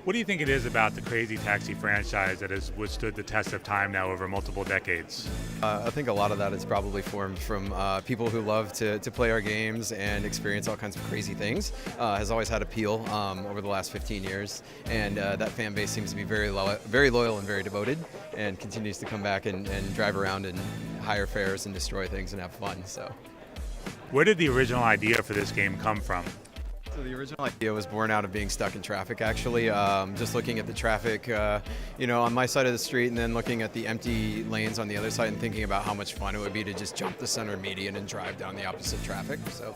What do you think it is about the Crazy Taxi franchise that has withstood the test of time now over multiple decades? I think a lot of that is probably formed from people who love to play our games and experience all kinds of crazy things. Has always had appeal over the last 15 years, and that fan base seems to be very loyal and very devoted, and continues to come back and drive around and hire fares and destroy things and have fun. So, Where did the original idea for this game come from? So the original idea was born out of being stuck in traffic, actually. Just looking at the traffic, on my side of the street, and then looking at the empty lanes on the other side, and thinking about how much fun it would be to just jump the center median and drive down the opposite traffic. So,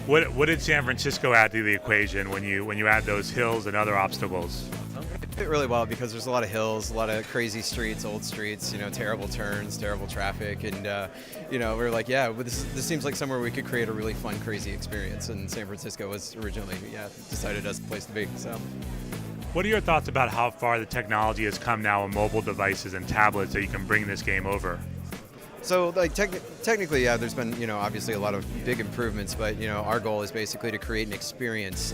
What did San Francisco add to the equation when you add those hills and other obstacles? it fit really well because there's a lot of hills, a lot of crazy streets, old streets, terrible turns, terrible traffic, and we were like, yeah, well, this seems like somewhere we could create a really fun, crazy experience. And San Francisco was originally, decided as the place to be. So. What are your thoughts about how far the technology has come now on mobile devices and tablets that you can bring this game over? So, technically, yeah, there's been, obviously a lot of big improvements, but, our goal is basically to create an experience,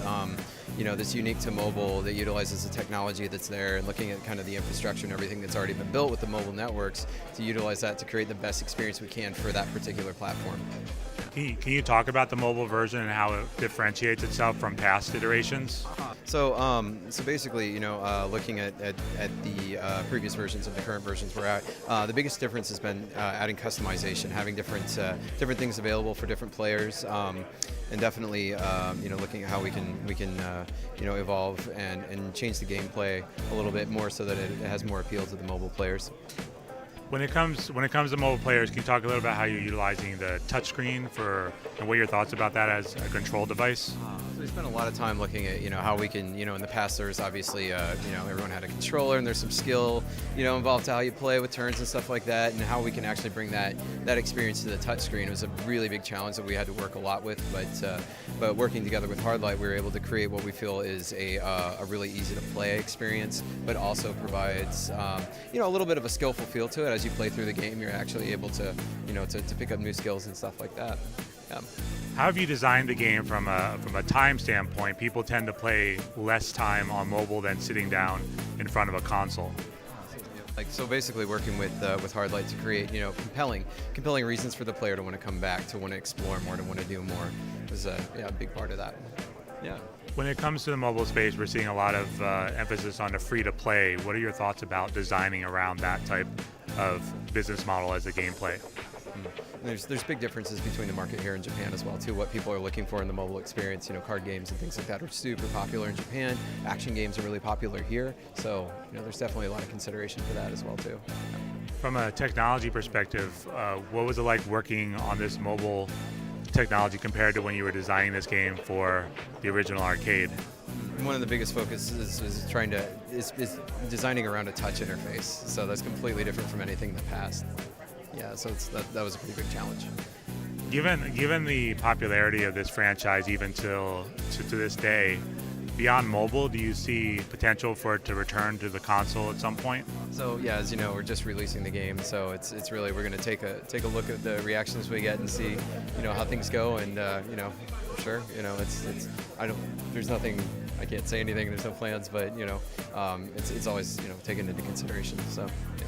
that's unique to mobile, that utilizes the technology that's there, and looking at kind of the infrastructure and everything that's already been built with the mobile networks to utilize that to create the best experience we can for that particular platform. Can you talk about the mobile version and how it differentiates itself from past iterations? So basically, looking at the previous versions and the current versions we're at, the biggest difference has been adding customization, having different things available for different players, and definitely, looking at how we can evolve and change the gameplay a little bit more so that it has more appeal to the mobile players. When it comes to mobile players, can you talk a little about how you're utilizing the touchscreen and what are your thoughts about that as a control device? So we spent a lot of time looking at how we can, in the past there was obviously everyone had a controller, and there's some skill involved to how you play with turns and stuff like that, and how we can actually bring that experience to the touchscreen. It was a really big challenge that we had to work a lot with, but working together with Hardlight, we were able to create what we feel is a really easy to play experience, but also provides a little bit of a skillful feel to it. As you play through the game, you're actually able to to pick up new skills and stuff like that. Yeah. How have you designed the game from a time standpoint? People tend to play less time on mobile than sitting down in front of a console. So basically working with Hardlight to create compelling reasons for the player to want to come back, to want to explore more, to want to do more was a big part of that. Yeah. When it comes to the mobile space, we're seeing a lot of emphasis on the free-to-play. What are your thoughts about designing around that type of business model as a gameplay? There's big differences between the market here in Japan as well too. What people are looking for in the mobile experience, card games and things like that are super popular in Japan. Action games are really popular here, so there's definitely a lot of consideration for that as well too. From a technology perspective, what was it like working on this mobile technology compared to when you were designing this game for the original arcade? One of the biggest focuses is designing around a touch interface. So that's completely different from anything in the past. Yeah, so that was a pretty big challenge. Given the popularity of this franchise even to this day, beyond mobile, do you see potential for it to return to the console at some point? So yeah, as you know, we're just releasing the game, so it's really, we're going to take a look at the reactions we get and see how things go, and sure, there's nothing, I can't say anything, there's no plans, but it's always taken into consideration. So. Yeah.